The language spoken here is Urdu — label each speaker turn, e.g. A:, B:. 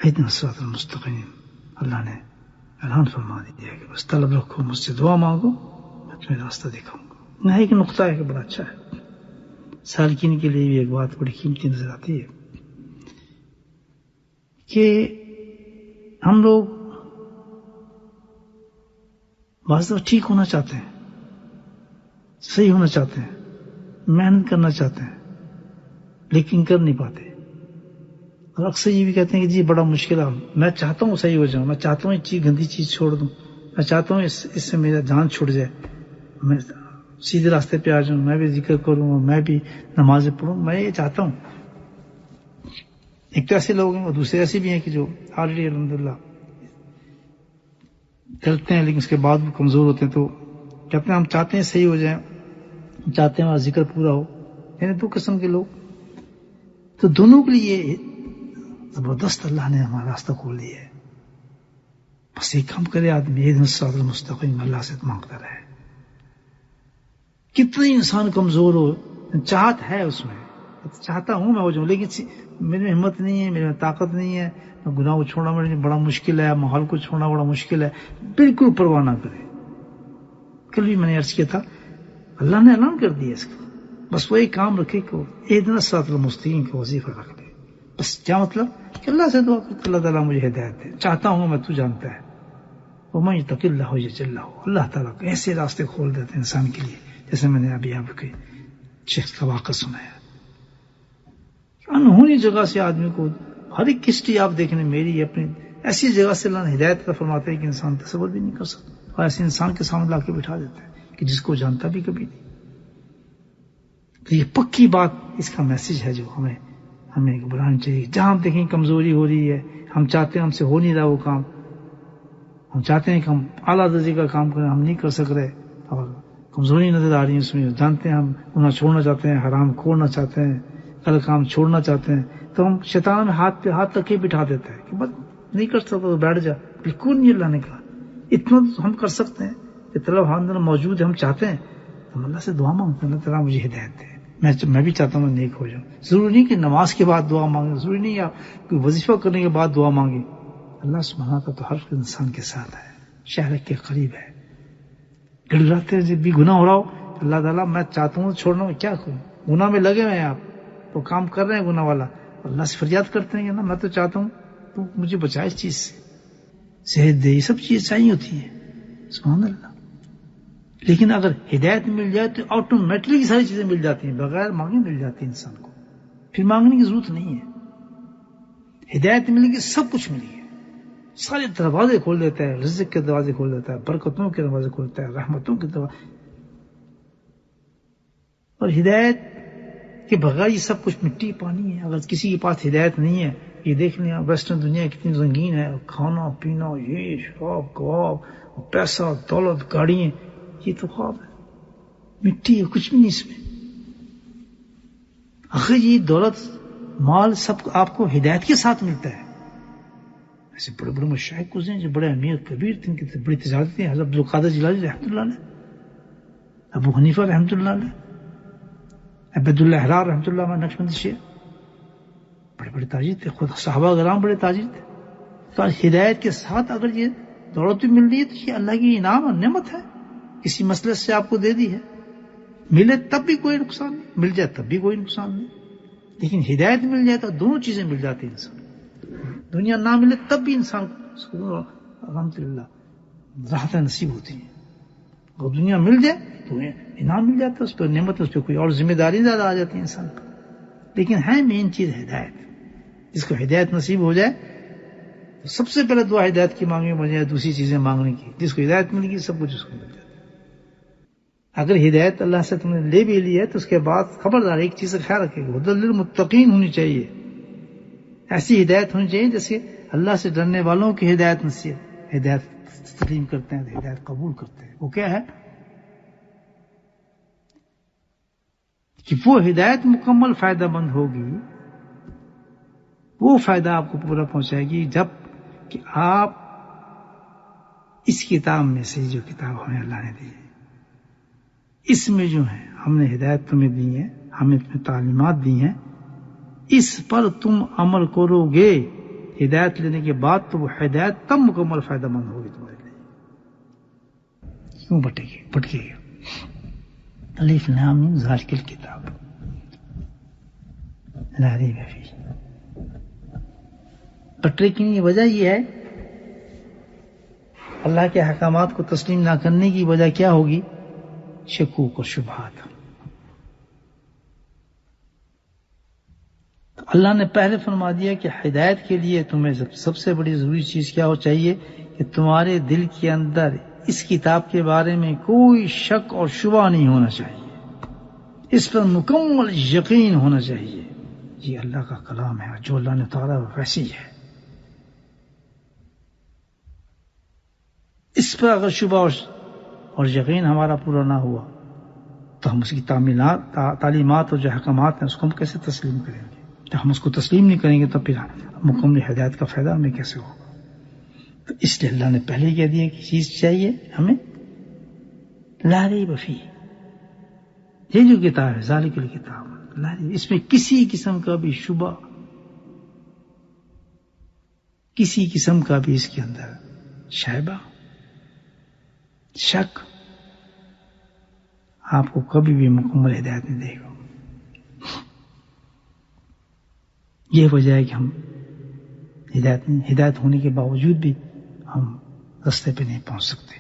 A: اہدنا الصراط المستقیم، اللہ نے اعلان فرما دیا کہ بس طلب رکھو، مجھ سے دعا مانگو، میں تمہیں راستہ دکھاؤں گا۔ نہ ایک نقطہ ہے کہ بڑا اچھا ہے، سالکین کے لیے بھی ایک بات بڑی قیمتی نظر آتی ہے کہ ہم لوگ بعض دفعہ ٹھیک ہونا چاہتے ہیں، صحیح ہونا چاہتے ہیں، محنت کرنا چاہتے ہیں، لیکن کر نہیں پاتے، اور اکثر یہ بھی کہتے ہیں کہ جی بڑا مشکل ہے، میں چاہتا ہوں صحیح ہو جاؤں، میں چاہتا ہوں یہ چیز گندی چیز چھوڑ دوں، میں چاہتا ہوں اس سے میرا جان چھوٹ جائے، میں سیدھے راستے پہ آ جاؤں، میں بھی ذکر کروں، میں بھی نمازیں پڑھوں، میں یہ چاہتا ہوں۔ ایک تو ایسے لوگ ہیں اور دوسرے ایسے بھی ہیں کہ جو آلریڈی الحمدللہ چلتے ہیں لیکن اس کے بعد بھی کمزور ہوتے ہیں، تو کہتے ہیں ہم چاہتے ہیں صحیح ہو جائیں، ہم چاہتے ہیں ہمارا ذکر پورا ہو، یعنی دو قسم کے لوگ۔ تو دونوں کے لیے زبردست اللہ نے ہمارا راستہ کھول دیا ہے، بس ایک کام کرے آدمی، اہدنا الصراط المستقیم، اللہ سے مانگتا رہے۔ کتنا انسان کمزور ہو، چاہت ہے اس میں، چاہتا ہوں میں ہو جاؤں، لیکن میرے میں ہمت نہیں ہے، میرے میں طاقت نہیں ہے، گناہ کو چھوڑنا میرے لیے بڑا مشکل ہے، ماحول کو چھوڑنا بڑا مشکل ہے، بالکل پرواہ نہ کرے۔ کل بھی میں نے عرض کیا تھا، اللہ نے اعلان کر دیا اس کا، بس وہ ایک کام رکھے کہ اہدنا الصراط المستقیم کا وظیفہ رکھ لے۔ بس کیا مطلب کہ اللہ سے دعا کرتے اللہ تعالیٰ مجھے ہدایت دے، چاہتا ہوں میں، تو جانتا ہے، وَمَن يَتَّقِ اللَّهَ يَجْعَل لَهُ، اللہ تعالیٰ کو ایسے راستے کھول دیتے ہیں انسان کے لیے، جیسے میں نے ابھی آپ کے شخص کا واقعہ سنایا۔ انہونی جگہ سے آدمی کو ہر ایک کشتی آپ دیکھنے میری اپنی ایسی جگہ سے اللہ نے ہدایت کا فرماتے ہیں کہ انسان تصور بھی نہیں کر سکتا، اور ایسے انسان کے سامنے لا کے بٹھا دیتا ہے کہ جس کو جانتا بھی کبھی نہیں۔ تو یہ پکی بات، اس کا میسج ہے جو ہمیں بڑھانی چاہیے۔ جہاں ہم دیکھیں کمزوری ہو رہی ہے، ہم چاہتے ہیں ہم سے ہو نہیں رہا وہ کام، ہم چاہتے ہیں کہ ہم اعلیٰ درجے کا کام کریں، ہم نہیں کر سک رہے، اور کمزوری نظر آ رہی ہے اس میں، جانتے ہیں ہم گناہ چھوڑنا چاہتے ہیں، حرام کھوڑنا چاہتے ہیں، غلط کام چھوڑنا چاہتے ہیں، تو ہم شیطان میں ہاتھ پہ ہاتھ رکھ کے بٹھا دیتا ہے کہ بس نہیں کر سکتا تو بیٹھ جا۔ بالکل نہیں، اللہ نے کہا اتنا تو ہم کر سکتے ہیں کہ طلب ہم اندر موجود ہے، ہم چاہتے ہیں تو ہم اللہ سے دعا مانگتے ہیں، اللہ تعالیٰ مجھے ہدایت دے، میں بھی چاہتا ہوں میں نیک ہو جاؤں۔ ضروری نہیں کہ نماز کے بعد دعا مانگے، ضروری نہیں آپ کوئی وظیفہ کرنے کے بعد دعا مانگے، اللہ سبحانہ تعالیٰ تو ہر انسان کے ساتھ ہے، شہر کے قریب ہے۔ گڑگڑاتے جب بھی گناہ ہو رہا ہو، اللہ تعالیٰ میں چاہتا ہوں چھوڑنا، میں کیا کروں، گناہ میں لگے ہوئے ہیں، آپ تو کام کر رہے ہیں گناہ والا، اللہ سے فریاد کرتے ہیں کہ نا میں تو چاہتا ہوں تو مجھے بچائے اس چیز سے، صحت دے، یہ سب چیز چاہیے ہوتی ہے، سبحان اللہ۔ لیکن اگر ہدایت مل جائے تو آٹومیٹکلی ساری چیزیں مل جاتی ہیں، بغیر مانگے مل جاتی ہیں انسان کو، پھر مانگنے کی ضرورت نہیں ہے۔ ہدایت ملے گی، سب کچھ ملے گی، سارے دروازے کھول دیتا ہے، رزق کے دروازے کھول دیتا ہے، برکتوں کے دروازے کھولتا ہے، رحمتوں کے دروازے، اور ہدایت کے بغیر یہ سب کچھ مٹی پانی ہے۔ اگر کسی کے پاس ہدایت نہیں ہے، یہ دیکھ لیں ویسٹرن دنیا کتنی رنگین ہے، کھانا پینا، یہ شراب کباب، پیسہ دولت گاڑیاں، یہ تو خواب ہے، مٹی ہے، کچھ بھی نہیں اس میں۔ اگر یہ دولت مال سب آپ کو ہدایت کے ساتھ ملتا ہے، ایسے بڑے بڑے مشائخ گزرے جو بڑے امیر کبیر تھے، ان کی بڑی تجارت تھی، حضرت عبدالقادر جیلانی رحمۃ اللہ علیہ، ابو حنیفہ رحمۃ اللہ علیہ، عبد اللہ احرار رحمۃ اللہ علیہ، نقشبندی شیخ، بڑے بڑے تاجر تھے، خود صحابہ کرام بڑے تاجر تھے۔ تو ہدایت کے ساتھ اگر یہ دولت بھی مل رہی ہے تو یہ اللہ کی انعام اور نعمت ہے، کسی مسئلے سے آپ کو دے دی ہے، ملے تب بھی کوئی نقصان نہیں، مل جائے تب بھی کوئی نقصان نہیں، لیکن ہدایت مل جائے تو دونوں چیزیں مل جاتی ہیں انسان، دنیا نہ ملے تب بھی انسان کو الحمدللہ راحت نصیب ہوتی ہے، اور دنیا مل جائے تو انعام مل جاتا ہے، اس پہ نعمت، اس پہ کوئی اور ذمہ داری زیادہ آ جاتی ہے انسان پر۔ لیکن ہے مین چیز ہدایت، جس کو ہدایت نصیب ہو جائے تو سب سے پہلے دعا ہدایت کی مانگنے بجائے دوسری چیزیں مانگنے کی، جس کو ہدایت مل گئی سب کچھ اس کو مل جاتا ہے۔ اگر ہدایت اللہ سے تم نے لے بھی لی ہے تو اس کے بعد خبردار ایک چیز کا خیال رکھے گا، ہدی للمتقین ہونی چاہیے، ایسی ہدایت ہونی چاہیے جیسے اللہ سے ڈرنے والوں کی ہدایت نصیب، ہدایت تسلیم کرتے ہیں، ہدایت قبول کرتے ہیں۔ وہ کیا ہے کہ وہ ہدایت مکمل فائدہ مند ہوگی، وہ فائدہ آپ کو پورا پہنچائے گی جب کہ آپ اس کتاب میں سے، جو کتاب ہمیں اللہ نے دی ہے، اس میں جو ہے ہم نے ہدایت تمہیں دی ہے، ہمیں تمہیں تعلیمات دی ہیں، اس پر تم عمل کرو گے، ہدایت لینے کے بعد تو وہ ہدایت تب مکمل فائدہ مند ہوگی تمہارے لیے. کیوں بھٹکے گا؟ الف لام میم ذالک الکتاب لا ریب فیہ. پٹنے کی وجہ یہ ہے اللہ کے احکامات کو تسلیم نہ کرنے کی وجہ کیا ہوگی؟ شکوک اور شبہات. تو اللہ نے پہلے فرما دیا کہ ہدایت کے لیے تمہیں سب سے بڑی ضروری چیز کیا ہو چاہیے کہ تمہارے دل کے اندر اس کتاب کے بارے میں کوئی شک اور شبہ نہیں ہونا چاہیے، اس پر مکمل یقین ہونا چاہیے. یہ اللہ کا کلام ہے، جو اللہ نے اتارا وہ ویسی ہے. اس پر اگر شبہ اور یقین ہمارا پورا نہ ہوا تو ہم اس کی تعلیمات اور جو احکامات ہیں اس کو ہم کیسے تسلیم کریں گے؟ جب ہم اس کو تسلیم نہیں کریں گے تو پھر مکمل ہدایت کا فائدہ ہمیں کیسے ہوگا؟ تو اس لیے اللہ نے پہلے کہہ دیا کہ چیز چاہیے ہمیں لا ریب فیہ. یہ جو کتاب ہے ذالک الکتاب لا ریب، اس میں کسی قسم کا بھی شبہ، کسی قسم کا بھی اس کے اندر شائبہ، شک آپ کو کبھی بھی مکمل ہدایت نہیں دے گا. یہ وجہ ہے کہ ہم ہدایت ہونے کے باوجود بھی ہم راستے پہ نہیں پہنچ سکتے.